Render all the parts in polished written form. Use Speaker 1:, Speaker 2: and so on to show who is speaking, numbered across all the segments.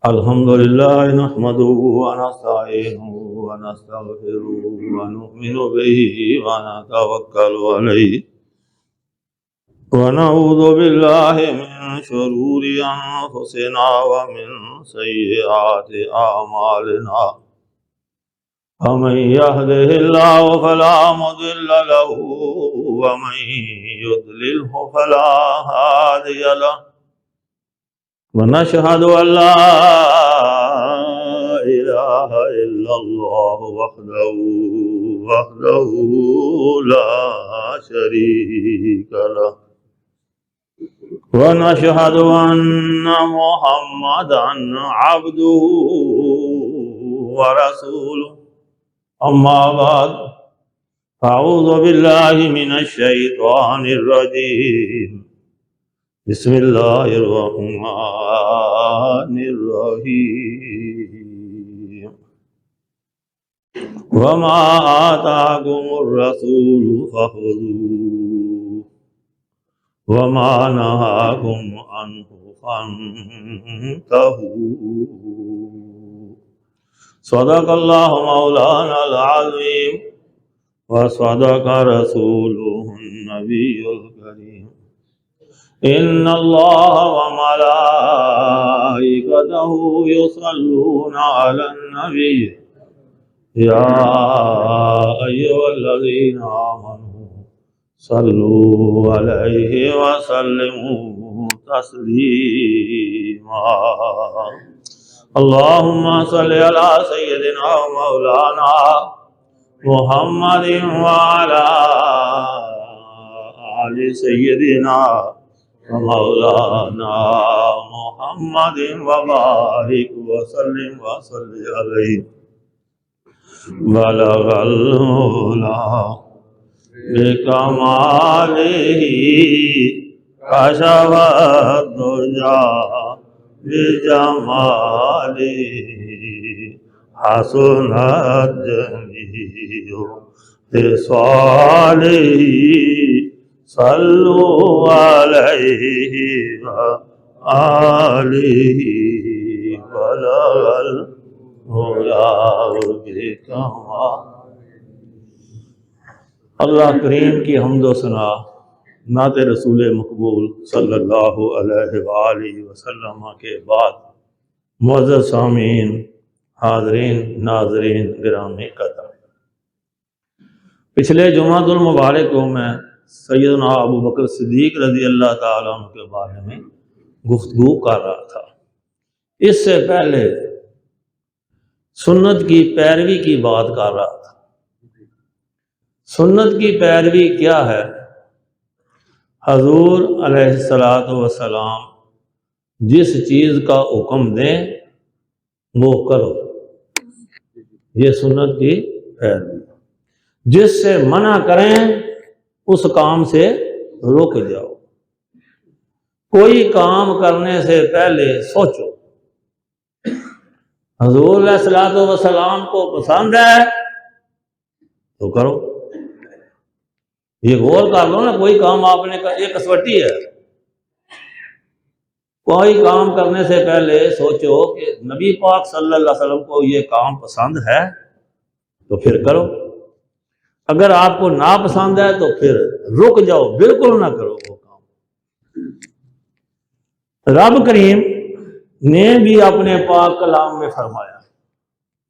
Speaker 1: अल्हम्दुलिल्लाह नहमदुहु व नस्तईनुहु व नस्तगफिरुहु व नु'मिनु बिही व नतवक्कलु अलैहि व नऊज़ु बिल्लाहि मिन शुरूरि अनफुसिना व मिन सय्यिआति अअमालिना मन यहदिहिल्लाहु फला मुदिल्ल लहु व मन युद्लिल्हु फला हादिय लहु वनशहदु अल्ला इलाहा इल्लल्लाहु वहदहु ला शरीक लहु वनशहदु अन्ना मुहम्मदन अब्दुहु व रसूलुहु अम्मा बाद अऊज़ु बिल्लाहि मिनश शैतानिर रजीम बिस्मिल्लाहिर्रहमानिर्रहीम वमा आताकुमुर रसूलु फखुज़ूहु वमा नहाकुम अन्हु फंतहू सदक़ल्लाहु मौलानल अज़ीम व सदक़ रसूलुहुन नबियुल करीम इन्नल्लाह व मलाइकतहु युसल्लूना अलन नबी या अय्युहल्लज़ीना आमनू सल्लू अलैहि व सल्लिमू तस्लीमा अल्लाहुम्मा सल्लि अला सय्यिदिना व मौलाना मुहम्मदिन व अला आलि सय्यिदिना मौलाना मुहम्मदिन व बारिक व सल्लिम व सल्लि अलैहि बलगल उला बिकमालिही कशफत दुजा बिजमालिही हसनत जमीउ बिसालिही सल्लु अलैहि व आलिहि बलगल उला बिकमाल। अल्लाह करीम की हम्दो सना नात रसूल मकबूल सल्लल्लाहु अलैहि वसल्लम के बाद मुअज़्ज़ज़ सामीन हाज़रीन नाज़रीन गिरामी कदर, पिछले जुमातुल मुबारक को मैं सैयदना अबू बकर सिद्दीक रज़ी अल्लाह ताला अन्हु के बारे में गुफ्तगू कर रहा था। इससे पहले सुन्नत की पैरवी की बात कर रहा था। सुन्नत की पैरवी क्या है? हजूर अलैहिस्सलातु वस्सलाम जिस चीज़ का हुक्म दें वो करो, ये सुन्नत की पैरवी। जिससे मना करें उस काम से रुक जाओ। कोई काम करने से पहले सोचो, हजूर अलैहिस्सलातु वस्सलाम को पसंद है तो करो। ये गौर कर लो ना, कोई काम आपने ये कसवटी है, कोई काम करने से पहले सोचो कि नबी पाक सल्लल्लाहु अलैहि वसल्लम को ये काम पसंद है तो फिर करो। अगर आपको ना पसंद है तो फिर रुक जाओ, बिल्कुल ना करो वो काम। रब करीम ने भी अपने पाक कलाम में फरमाया,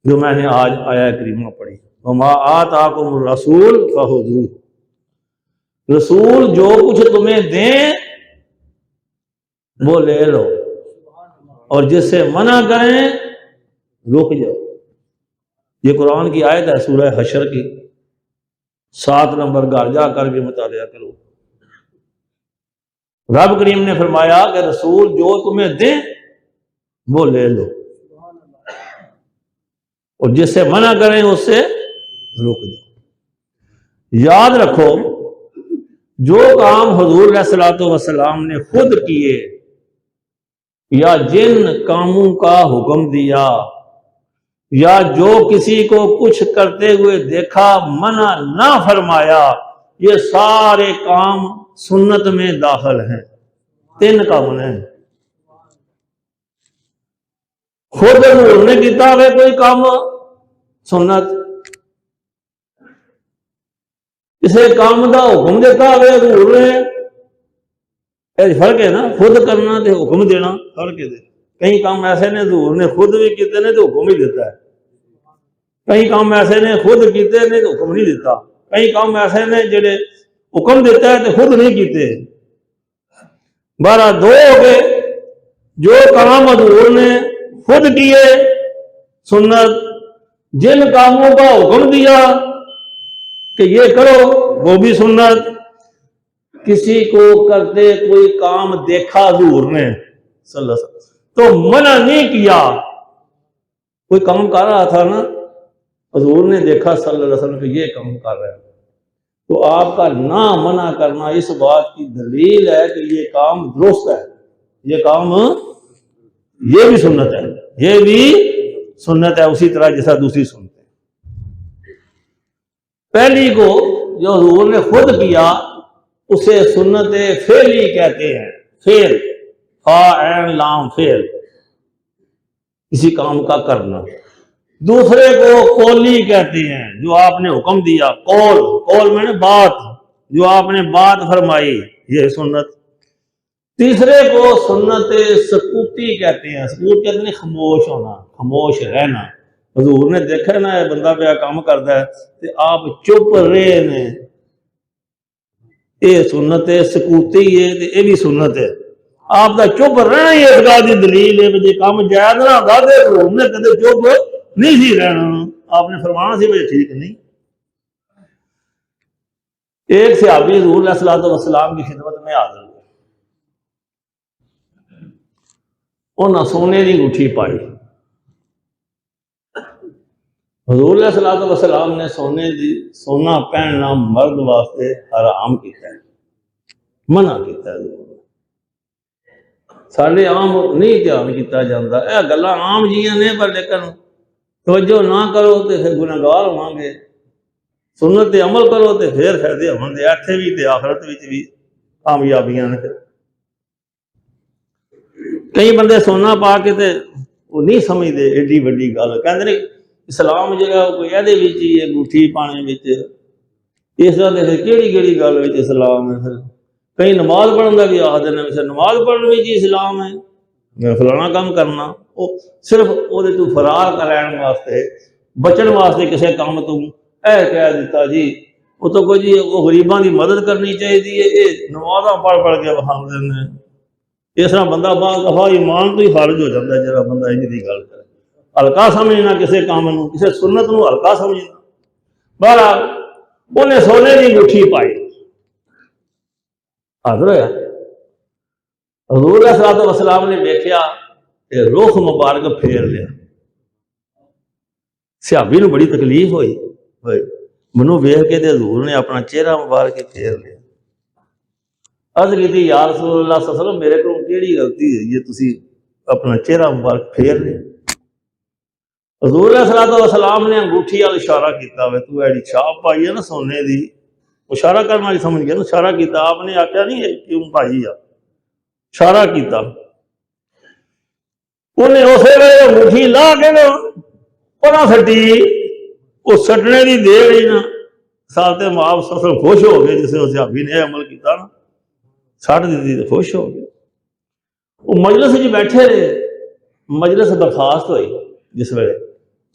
Speaker 1: जो मैंने आज आया करीमा पढ़ी, वमा आताकुम रसूल फखुज़ूहु, रसूल जो कुछ तुम्हें दें वो ले लो और जिससे मना करें रुक जाओ। ये कुरान की आयत है सूरह हशर की 7 नंबर, घर जाकर भी मुतालिया करो। रब करीम ने फरमाया कि रसूल जो तुम्हें दें वो ले लो और जिससे मना करें उससे रुक जाओ। याद रखो, जो काम हुजूर अलैहिस्सलातु वस्सलाम ने खुद किए या जिन कामों का हुक्म दिया या जो किसी को कुछ करते हुए देखा मना ना फरमाया, ये सारे काम सुन्नत में दाखिल हैं। 3 काम हैं। खुद हजूर ने किया है कोई काम सुन्नत, किसी काम का हुक्म दिता है हजूर ने, फर्क है ना, खुद करना तो हुक्म देना फर्क है। कई काम ऐसे ने हजूर ने खुद भी किए ने तो हुक्म ही दिता है, कई काम ऐसे ने खुद किए ने तो हुक्म नहीं दिता, कई काम ऐसे ने जेडे हुक्म दिता है तो खुद नहीं किए। 12 दो हो गए। जो काम हजूर ने खुद किए सुन्नत, जिन कामों का हुक्म दिया कि ये करो वो भी सुन्नत। किसी को करते कोई काम देखा हजूर ने सल्लल्लाहु अलैहि वसल्लम तो मना नहीं किया, कोई काम कर रहा था ना, हजूर ने देखा सल्लल्लाहु अलैहि वसल्लम कि ये काम कर रहा है, तो आपका ना मना करना इस बात की दलील है कि ये काम दुरुस्त है, ये काम ये भी सुन्नत है, ये भी सुन्नत है, उसी तरह जैसा दूसरी सुन्नत है। पहली को जो हजूर ने खुद किया उसे सुन्नत फेली कहते हैं, फेल, फा एन लाम फेल, किसी काम का करना। दूसरे को कौली कहते हैं, जो आपने हुक्म दिया, कौल, कौल मैंने बात, जो आपने बात फरमाई, ये सुन्नत। तीसरे को सुन्नत सकूती कहते हैं, सकूत कहते हैं खामोश होना, खामोश रहना। हजूर ने देखा ना बंदा पे काम करता है तो आप चुप रहे ने, ये सुन्नत है, सकूती है, ये भी सुन्नत है। आपका चुप रहना ही इस बात की दलील है, जो काम जायज ना होता तो हजूर ने कदे चुप नहीं सी रहना, आपने फरमाना सी भाई ठीक नहीं। एक सहाबी हजूर अलैहिस्सलातु वस्सलाम की खिदमत में हाजिर हुए, उन्हें सोने की अंगूठी पाई। हजूर अलैहिस्सलातु वस्सलाम ने सोना पहनना मर्द वास्ते हराम किया, मना किया। साढ़े आम नहीं ध्यान किया जाता, यह गल्लां आम जियां ने, पर लेकिन तवज्जो ना करो तो फिर गुनहगार होवांगे, सुन्नत ते अमल करो तो फिर फायदे होंगे, इत्थे भी ते आखरत भी कामयाबियां ने। कई बंदे सोना पा के ते वो नहीं समझते एडी वड्डी गल, कहते ने इस्लाम जो कोई एहदे विच ही अंगूठी पाने विच, इस तरह फिर केड़ी गल विच इस्लाम है। फिर कई नमाज पढ़न का भी आखते हैं, फिर नमाज पढ़ने में ही इस्लाम है, मैं फलाना काम करना, वो सिर्फ वो तू फरार करने वास्ते, बचन वास्ते किसी काम तू यह कह दिता जी, वो तो कोई जी वो गरीबों की मदद करनी चाहिए, ये नमाजा पढ़ के विखाते हैं। इस तरह बंदा बाद दफा ईमान तो ही खारिज हो जाता है, जरा बंदा इन्हीं की गल करे, हल्का समझना किसी काम को, किसी सुन्नत को हल्का समझना। बहरहाल उन्हें सोने की अंगूठी पाई, हाजिर होया, हजूर अलैहिस्सलातु वस्सलाम ने देखा तो रुख मुबारक फेर लिया। सहाबी को बड़ी तकलीफ हुई, मैनू वेख के हजूर ने अपना चेहरा मुबारक फेर लिया। अर्ज की या रसूल अल्लाह सल्लल्लाहु अलैहि वसल्लम, मेरे को केड़ी गलती है ये तुसी अपना चेहरा मुबारक फेर लिया। हजूर अलैहिस्सलातु वस्सलाम ने अंगूठी वाल इशारा किया, तू एडी छाप पाई है ना सोने की, इशारा करना समझ गया ना, इशारा किया, आपने आख्या नहीं क्यों पाई आ, इशारा किया। उन्हें उस वे अंगूठी ला के ना परा सटी, वो सटने की देर ही ना, साथ माप फसल खुश हो गए, जिसे उस सहाबी ने अमल किया ना, सट दी तो खुश हो गए। वो मजलिस में बैठे रहे, मजलिस बर्खास्त हुई, जिस वे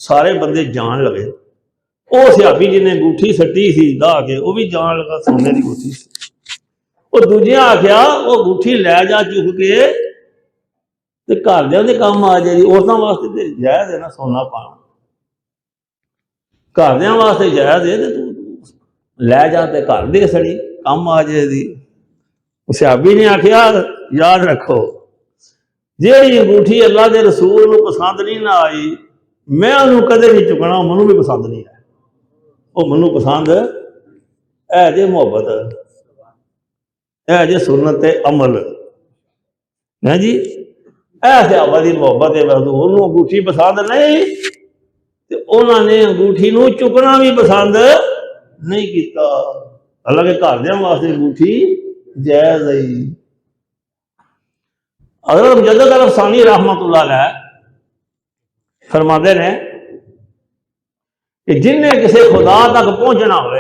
Speaker 1: सारे बंदे जान लगे, वो सहाबी जिन्हें अंगूठी सटी सी ला के वो भी जान लगा सोने की अंगूठी सी। वो दूजे आख्या वो अंगूठी लै जा चुक के घरदियां दे काम आ जाएगी, औरतों वास्ते तो जायज है ना सोना पाना, घरदियां वास्ते जायज है, तू लै जा ते घर दे सड़ी काम आ जाएगी। सहाबी ने आख्या याद रखो, जी अंगूठी अल्लाह के रसूल को पसंद नहीं ना आई, मैं उन्होंने कदे नहीं चुकना, मैनू भी पसंद नहीं आया, वो मैनू पसंद है जे मुहब्बत है, जे सुन्नत अमल है जी, सहाबा की मुहब्बत है, उन्होंने अंगूठी पसंद नहीं तो उन्होंने अंगूठी को चुकना भी पसंद नहीं किया, हालांकि घरदियां वास्ते अंगूठी जायज है। हज़रत मुजद्दिद अल-अफ़सानी रहमतुल्लाह अलैह फरमाते ने कि जिन्हें किसी खुदा तक पहुंचना हो,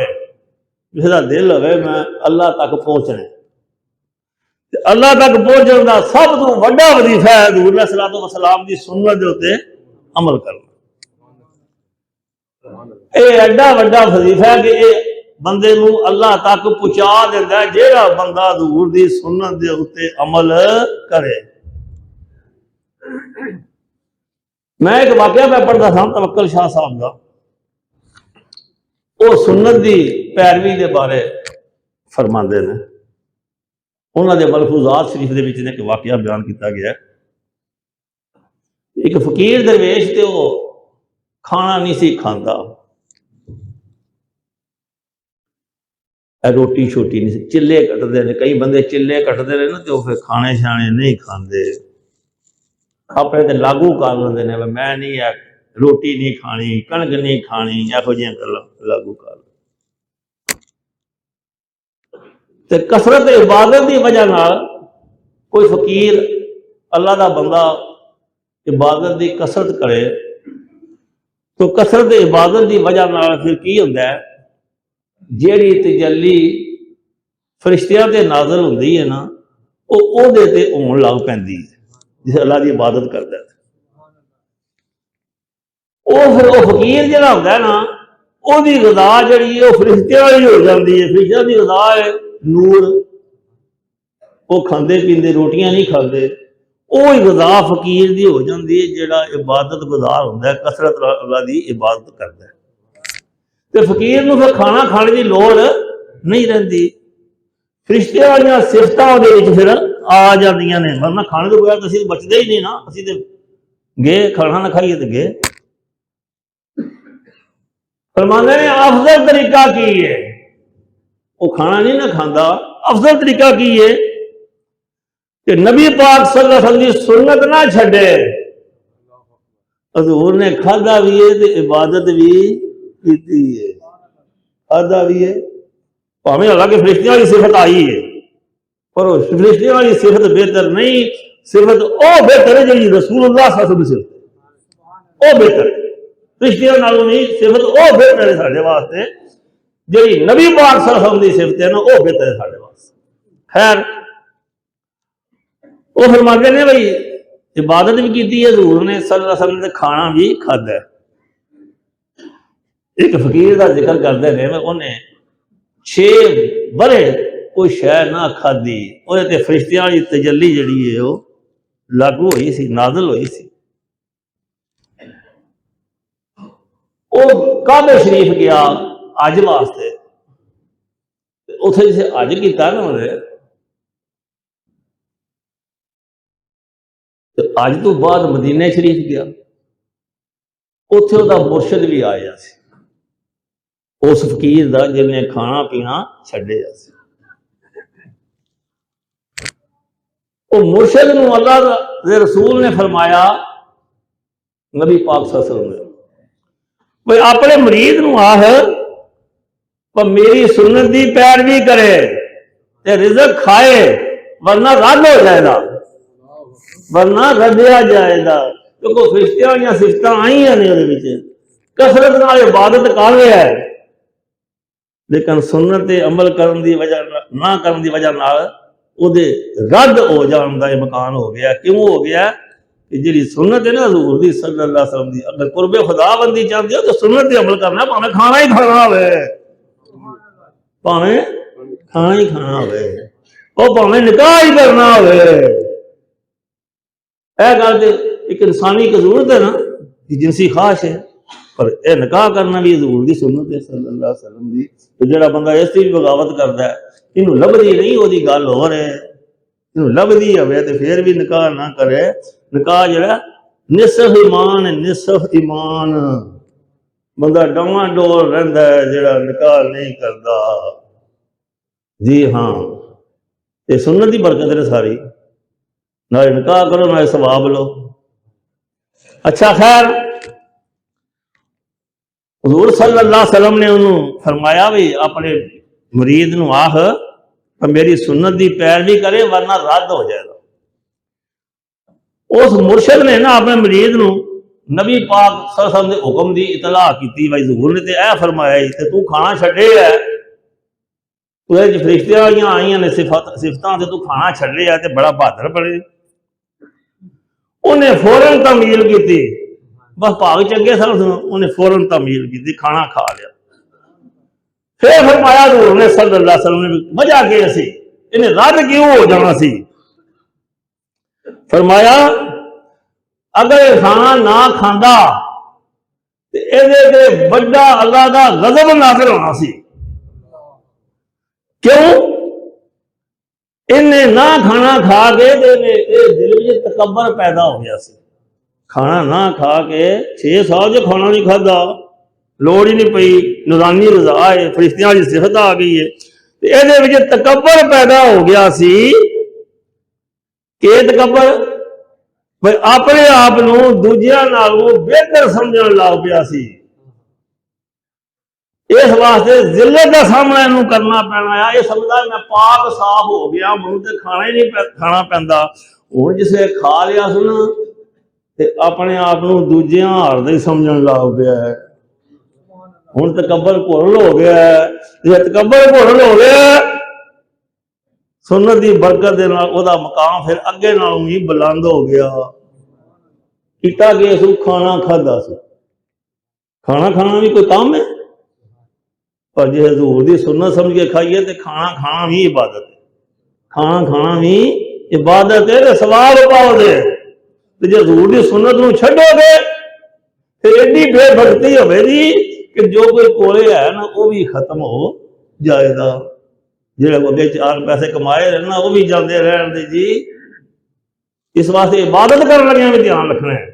Speaker 1: किसी का दिल हो मैं अल्लाह तक पहुंचना, अल्लाह तक पहुंचने का सब तो वड्डा वजीफा है हजूर अलैहिस्सलातु वस्सलाम की सुन्नत के उत्ते अमल करना। यह एडा वड्डा वजीफा है कि यह बंदे नूं अल्लाह तक पहुंचा देता है जेड़ा बंदा हजूर की सुन्नत के उत्ते अमल करे। मैं एक वाकया मैं पढ़ता था तवक्कल शाह साहब का, वो सुन्नत की पैरवी के बारे फरमाते हैं। उन्होंने मलफूजात शरीफ के एक वाकया बयान किया गया। एक फकीर दरवेश तो वो खाना नहीं सी खाता, रोटी छोटी नहीं सी, चिल्ले कटते हैं। कई बंदे चिल्ले कटते रहे ना तो फिर खाने शाने नहीं खाते, अपने ते लागू कर लेंगे ने मैं नहीं है रोटी नहीं खानी, कणक नहीं खानी, यहो जी गल्लां लागू कर। तो कसरत इबादत की वजह नाल कोई फकीर अल्लाह का बंदा इबादत की कसरत करे तो कसरत इबादत की वजह नाल फिर की होंदा है, जिहड़ी तजल्ली फरिश्तियां ते नाज़िल हुंदी है ना वो ओहदे ते होण लग पैंदी है। जिस अल्लाह की इबादत करता है वो फिर वो फकीर जिहड़ा हुंदा है ना ओहदी ग़िज़ा जिहड़ी है वो फरिश्तियां वाली हो जाती है। फरिश्तियां की ग़िज़ा है नूर, वो खाते पीते रोटियां नहीं खाते, वो ग़िज़ा फकीर की हो जाती है जिहड़ा इबादत गुजार होंदा है, कसरत अल्लाह की इबादत करता है। तो फकीर नूं फिर खाना खाने की लोड़ नहीं रहिंदी, फरिश्तियां वालियां सिफतां उहदे विच फिर आ जांदियां ने, वरना खाने तो बगैर असीं बचदे ही नहीं ना, असीं ते गए खाना ना खाइए तो गए। फरमांदे ने अफजल तरीका की है, वो खाना नहीं ना खाता, अफजल तरीका की है कि नबी पाक सल्लल्लाहु अलैहि वसल्लम की सुन्नत ना छड्डे। हजूर ने खाधा भी है तो इबादत भी की है, खाधा भी है भावें हालांकि फरिश्तियां वाली सिफत आई है पर फरिश्तियां वाली सिफत बेहतर नहीं, सिफत वो बेहतर है जी रसूलुल्लाह सल्लल्लाहु अलैहि वसल्लम, वो बेहतर है फरिश्तियां नालों नहीं, सिफत वो बेहतर है साडे वास्ते, जी नबी पाक सल्लल्लाहु अलैहि वसल्लम की सिफत है ना वो बेहतर है साडे वास्ते। खैर वो फरमाते ने भाई इबादत भी की है हजूर ने सल्लल्लाहु अलैहि वसल्लम ने, खाना भी खादा है। एक फकीर का जिक्र करते हैं उन्हें 6 बरे कोई शै ना खाधी, वो फरिश्तियां वाली तजल्ली जिहड़ी है वो लागू हुई सी, नाज़िल हुई सी। वो काबे शरीफ गया अज वास्ते, उत्थे जिसे अज किया ना उन्हें तो अज तो बाद मदीने शरीफ गया, उत्थे उहदा मुर्शद भी आया सी, उस फकीर का जिन्हें खाना पीना छड्डिया सी। वो मुर्शद नूं अल्लाह दे रसूल ने फरमाया, नबी पाक सल्लल्लाहु अलैहि वसल्लम ने भाई अपने मरीद नूं आख पर मेरी सुन्नत की पैरवी करे ते रिज़्क खाए वरना रद्द हो जाएगा, वरना रद्दिया जाएगा। क्योंकि फरिश्तियां वालियां सिफतां आईयां ने उहदे विच, कसरत नाल इबादत कर रहा है लेकिन सुन्नत ते अमल करन दी वजह ना करन दी वजह नाल उहदे रद्द हो जाण दा इम्कान हो गया। क्यों हो गया कि जिहड़ी सुन्नत है ना हजूर दी सल्लल्लाहु अलैहि वसल्लम दी, अगर कुर्बे खुदाबंदी चाहते हो तो सुन्नत ते अमल करना, भावें खाना ही खाना होवे, भावें खाना ही खाना होवे, वो भावें निकाह ही करना होवे। यह गल तो एक इंसानी जरूरत है ना कि जिनसी ख्वाहिश है, पर यह निकाह करना भी हजूर की सुन्नत है सल्लल्लाहु अलैहि वसल्लम की। तो जो बंदा इसकी भी बगावत करता है, इनू लभदी नहीं वो गल हो रही, इनू लभदी हो तो फिर भी निकाह ना करे। निकाह जरा निसफ ईमान, निसफ ईमान, बंदा डवा डोल रहिंदा है जरा निकाह नहीं करता। जी हाँ, ये सुन्नत की बरकत है सारी, ना निकाह करो ना सवाब लो। अच्छा खैर हुजूर सल्लल्लाहु अलैहि वसल्लम ने उन्होंने फरमाया भी अपने मुरीद नूं आख तो मेरी सुन्नत की पैरवी करे वरना रद्द हो जाएगा। उस मुर्शद ने ना अपने मुरीद नूं नबी पाक सल्लल्लाहु अलैहि वसल्लम के हुक्म की इतला की भाई हजूर ने तो यह फरमाया तो तू खाना छड्डे है, तुझे फरिश्ते वालियां आईयां ने सिफत से तू खाना छड्डे है तो बड़ा बहादुर बने। उन्हें फौरन तमील की, बस भाग चंगे सन, उन्हें फौरन तमील की, खाना खा लिया। फिर फरमाया हजूर ने सल्लल्लाहु अलैहि वसल्लम ने वजह के सी इन्हें रद्द क्यों हो जाना सी। फरमाया अगर खाना ना खांदा तो ये बड़ा अल्लाह का गजब नाज़िल होना सी। क्यों? इन्हें ना खाना खा के दिल में तकबर पैदा हो गया सी। खाना ना खा के 6 साल जो खाना नहीं खाता, लोड़ ही नहीं पई, नूरानी रज़ा है, फरिश्तियां की सिफत आ गई है, तो ये तकबर पैदा हो गया सी। के तकबर भाई अपने आप दूजिया नालों बेहतर समझण लग पिया सी। इस वास्ते जिल्लत का सामना इनू करना पैना है। ये समझदा मैं पाक साफ हो गया, मैं तो खाना ही नहीं खाना पैंदा। हूँ जिसे खा लिया सुन ते अपने आप दूजिया हारदा ही समझण लग पिया है। हूँ तकबर भुल हो गया है। जो तकबर भुल हो गया सुन्नत की बरकत के नाल ओहदा मकाम फिर अगे नालों ही बुलंद हो गया। किता गया सू खाना खादा सी। खाना खाना भी कोई काम है, पर जो हजूर की सुन्नत समझ के खाइए तो खाना खाना भी इबादत है। खाना खाना भी इबादत है तो सवाब पाओगे। तो जो हजूर की सुन्नत को छड्डोगे फिर एडी बेभक्ति होगी कि जो कोई कोले है ना वो भी खत्म हो जाएगा। जो अगे 4 पैसे कमाए रहे ना वो भी जाते रहने जी। इस वास्ते इबादत करने लगे भी ध्यान रखना है।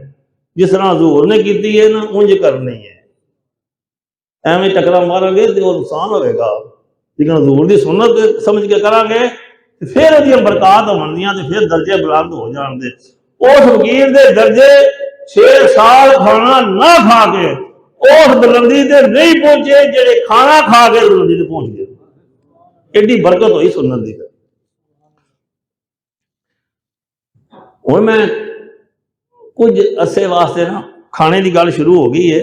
Speaker 1: जिस तरह हजूर ने की है ना उंज करनी है। एवं टकरा मारोगे तो नुकसान होगा, लेकिन हजूर की सुन्नत समझ के करांगे फिर वो बरकत होंदियां तो फिर दर्जे बुलंद हो जाते। उस फकीर के दर्जे 6 साल खाना ना खा के उस बुलंदी से नहीं पहुंचे जेडे खाना खा के बुलंदी से पहुंच गए। एडी बरकत हुई सुन्नत की। हुण मैं कुछ अरसे वास्ते ना खाने की गल शुरू हो गई है,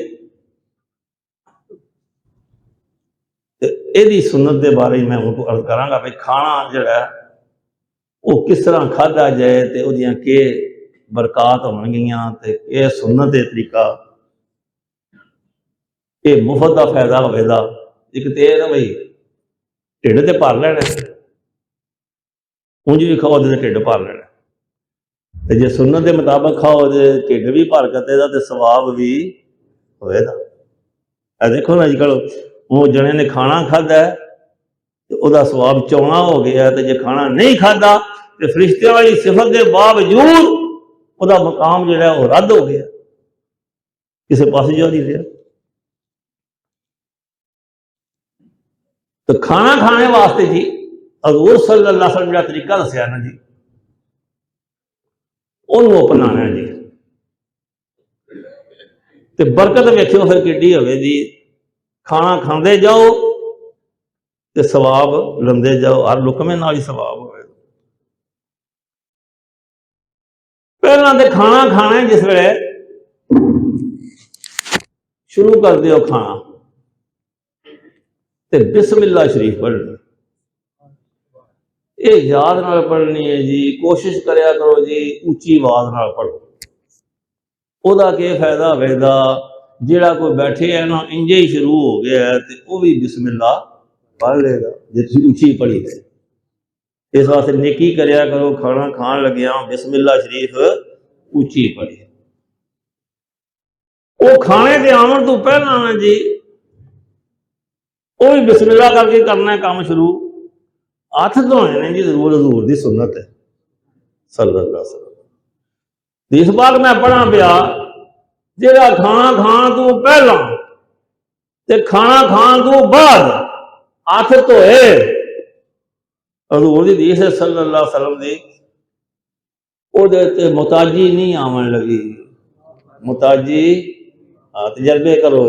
Speaker 1: यदी सुन्नत के बारे मैं उनको अर्ज करांगा भी खाना जड़ा वो किस तरह खाधा जाए तो वह के बरकत होनगियां ते ये सुन्नत के तरीका ये मुफ्त का फायदा होगा। एक तो यह ना भाई ढिड तो भर लेना, उंज भी खाओ तो ढिड भर लेना, तो जे सुन्नत के मुताबिक खाओ तो ढिड भी भर के तो सवाब भी होएगा। देखो ना अजकल वो जने ने खाना खादा है तो वह सवाब 14 हो गया, तो जो खाना नहीं खादा तो फरिश्तियां वाली सिफत के बावजूद वह मकाम जो है वो रद्द हो गया, किसी पास जा नहीं रहा। तो खाना खाने वास्ते जी हजूर सल्लल्लाहु अलैहि वसल्लम का तरीका दसिया ना जी, उन्होंने अपनाना जी। तो बरकत वेखियो फिर कि होवे जी। खाना खाते जाओ तो सवाब लंदे जाओ, हर लुकमे नाल ही सवाब हो। पहला तो खाना खाना जिस वे शुरू कर दो खाना तो बिस्मिल्लाह शरीफ पढ़नी, ये याद नाल पढ़नी है जी। कोशिश करया करो जी उच्ची आवाज नाल पढ़ो। ओदा के फायदा होगा, जिहड़ा कोई बैठे है ना इंजे ही शुरू हो गया है तो वह भी बिस्मिल्लाह पढ़ लेगा जे तुसीं उच्ची पढ़ी है। इस वास्ते नेकी करया करो, खाना खान लग्या बिस्मिल्लाह शरीफ उच्ची पढ़ी। वो खाने के आवन तो पहला ना जी वो भी बिस्मिल्लाह करके करना है काम शुरू। हथ धोने ने जी जरूर हजूर की सुन्नत है सल्लल्लाहु अलैहि वसल्लम। इस बार मैं पढ़ा पिया जेड़ा खाना खान तो पहला ते खाना खान तो बाद हथ धोए हजूर की हदीस है सल्लल्लाहु अलैहि वसल्लम की, वो मुताजी नहीं आवन लगी। मुताजी तजर्बे करो,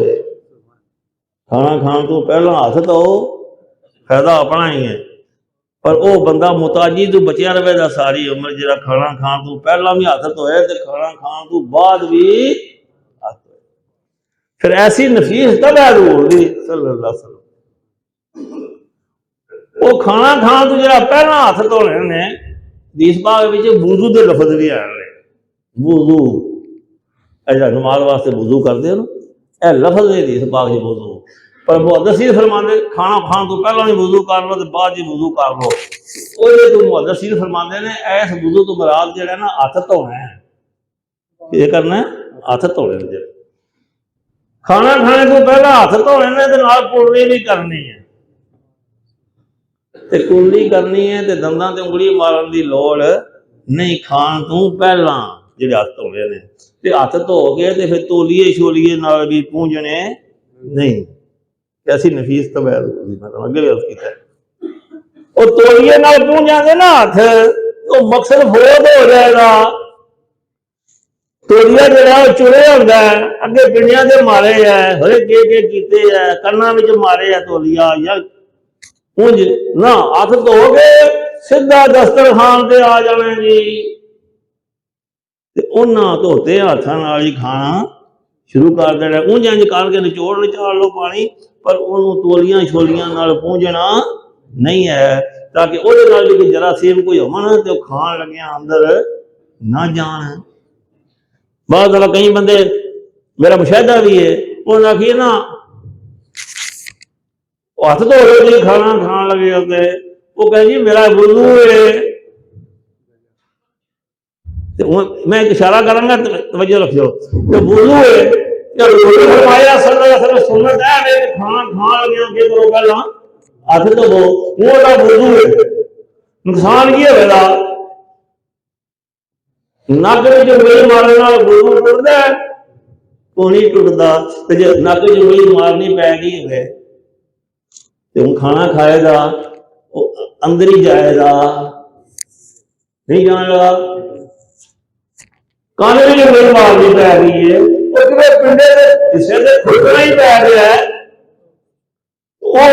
Speaker 1: खाना खान तो पहला हथ धो फायदा अपना ही है, पर वह बंदा मुताजी तो बचिया रहेगा सारी उम्र। जो खाना खान तो पहला भी हथ धोए तो खाना खान तो बाद भी फिर ऐसी नफीस तब है हजूर दी सल्लल्लाहु अलैहि वसल्लम। वो खाना खान तो जरा पहला हथ धोने ने हदीस पाक विच वुजू दे लफज भी आए ने। वुजू ऐसा नमाज वास्ते वुजू करते हो ना, यह लफज है हदीस पाक च वुजू। पर मुहद्दिसीन फरमाते खाना खान तो पहला भी वुजू कर लो तो बाद च वुजू कर लो। ਉਹਦੇ ਤੋਂ ਮੁਹੱਦਿਸੀਨ फरमाते ने ऐस वुजू तो मुराद जो है ना हथ धोना है, ये करना है हथ धोने ने। खाना खाने तो पहला हथ धोने ने ते नाल कुल्ली भी करनी है, ते कुल्ली करनी है ते दंदां ते उंगली मारन दी लोड़ नहीं। खान तो पहला जिहड़े हथ धोने ने ते हथ धो के ते फिर तोलिए छोलिए नाल भी पूंजने नहीं। ऐसी नफीस तबैद मैं तो अगे भी अर्ज कीता वो तोलिए नाल पूंजांगे ना हथ तो मकसद फोद हो जाएगा। तोलिया जो चुड़े होंगे अगे पिंडियां से मारे है, हरे के कीते है, कन्ना विच मारे है तोलिया या पूंज ना हथ धो के सीधा दस्तरखान से आ जाने जी। उन्हां धोते हाथां नाल ही खाना शुरू कर देना। ऊंज इंज करके निचोड़ निचाड़ लो पानी, पर उन्होंने तोलियां छोलियां नाल पूंजना नहीं है, ताकि ਉਹਦੇ ਨਾਲ भी कोई जरासीम कोई होवन तो खान लगे अंदर ना जान। बहुत ज्यादा कई बंदे मेरा मुशाहिदा भी है, उन्होंने आखिए ना हथ धो लो जी खाना खान लगे होते, वो कहे जी मेरा वुजू है। मैं एक इशारा करूंगा तवज्जो रखियो, तो वुजू है फरमाया सल्लल्लाहु अलैहि वसल्लम सुन्नत है मेरे खाना खान लगे के करो पहला हथ धोवो, वो वुजू है। नुकसान की होगा नक में उंगली मारने नाल वुजू टुटदा है, कोई नहीं टुटदा। ते जे नक च उंगली मारनी पै गई होवे ते हुण खाना खाएगा वो अंदर ही जाएगा, नहीं जाने लगा। कान में उंगली मारनी पै गई है, वो किसी पिंडे के हिस्से से खुलना ही पै गया है। वो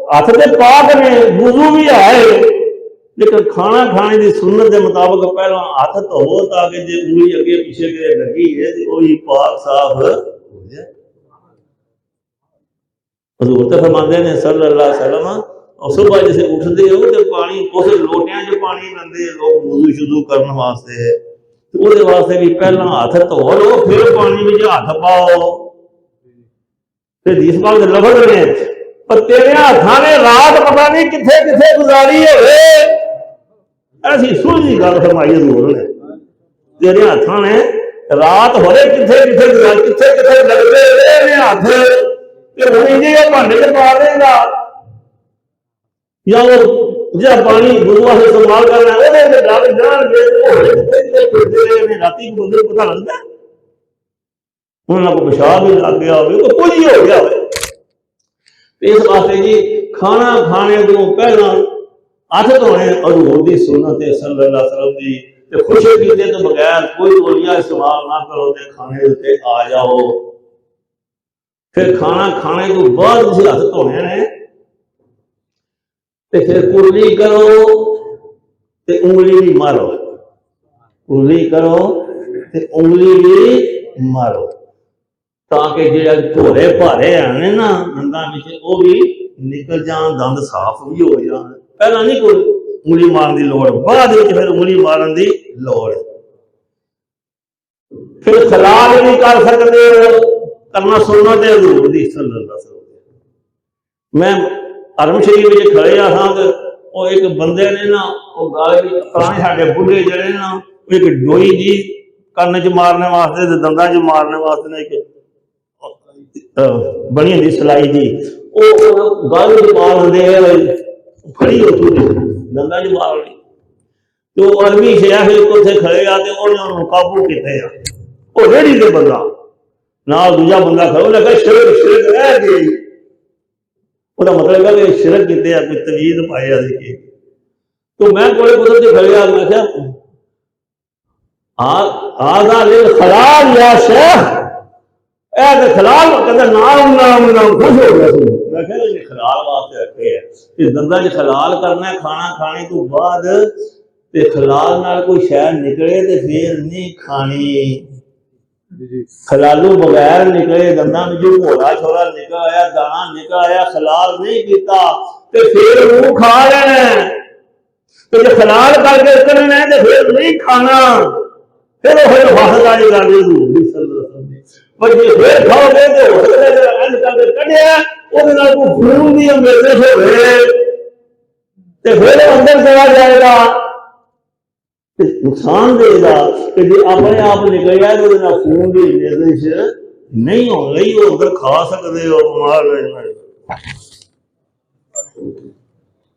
Speaker 1: हथ के पाक ने वुजू भी है, लेकिन खाना खाने की सुन्नत के मुताबिक पहला हथ धोवो ताकि जो उंगली अगे पीछे के लगी है तो वही पाक साफ हो जाए। हजूर तो फरमाते ने सल्लल्लाहु अलैहि वसल्लम, और सुबह जैसे उठते हो तो पानी उस लोटियां च पानी लेंदे लोग वुजू शुजू करने वास्ते, तो उसदे वास्ते भी पहला हथ धो लो फिर पानी में हथ पाओ। फिर हदीस पाक दे लफ्ज़ ने पर तेरे हाथां ने रात पता नहीं किथे किथे गुजारी होवे, ऐसी सुलझी गल फरमाई हजूर ने। तेरे हाथों ने रात होरे किथे किथे किथे किथे लगते रहे हाथ, भांडे च पा देगा या वो जो पानी गुरुआ से इस्तेमाल करना है वो डर जान राती बंदे पता लगता है उन्होंने को पेशाब भी लग गया हो, कुछ ही हो गया हो। इस वास्ते जी खाना खाने को पहला हथ धोने हजूर की सुन्नत है सल्लल्लाहु अलैहि वसल्लम की। ते खुशे कीते तो बगैर कोई तौलिया इस्तेमाल ना करो ते खाने उत्ते आ जाओ। फिर खाना खाने तो बाद तुसीं हथ धोने ने ते फिर कुल्ली करो ते उंगली भी मारो, कुल्ली करो ते उंगली भी मारो, ताकि जो धोरे भारे आने ना दंदा वो भी निकल जान, दंद साफ भी हो जान। पहला नहीं कोई उंगली मारन की लोड़, बाद फिर उंगली मारन की लोड़। फिर खलाल भी कर सकते हो, करना सुन्नत है हजूर दी सल्लल्लाहु अलैहि वसल्लम। मैं हरम शरीफ में खड़े था तो वो एक बंदे ने ना वो गाल पुराने साढ़े बुढ़े जड़े ना एक डोई जी कन्न च मारने वास्ते दंदा च मारने वास्ते ना एक बनी होंगी सिलाई जी, वो गल च पा लेंदे फड़ी उतू दंदा च मार ली। तो अरबी शेख उत्थे खड़े आ तो उन्होंने काबू किते आ, वो रेहड़ी से बंदा नाल दूजा बंदा खड़ो लगा शिरक शिरक रह गई, उसका मतलब है कि शिरक किते आ कोई तवीज पाए देखिए। तो मैं कोई कुदरत से खड़े आ मैं क्या आगा ले खलाल या शेख ऐसे खलाल कहते नाम नाम नाम खुश हो गया। मैं कह रहा खलाल वास्ते रखे है कि दंदा च खलाल करना है खाना खाने तो बाद ते खलाल नाल कोई शय निकले तो फिर नहीं खानी। खलालू बगैर निकले दंदा जो भोला छोला निकल आया दाना निकल आया खलाल नहीं किया तो फिर वो खा लेना तो जो खलाल करके करना है तो फिर नहीं खाना फिर वो वाहदारी पर जो फिर खाओगे तो हो सकता है अंत करके कढ़िया वो खून की अंग्रेज हो गए तो फिर अंदर चला जाएगा नुकसान देगा कि जो अपने आप निकल जाए तो खून की निर्देश नहीं हो रही वो उधर खा सकते हो मार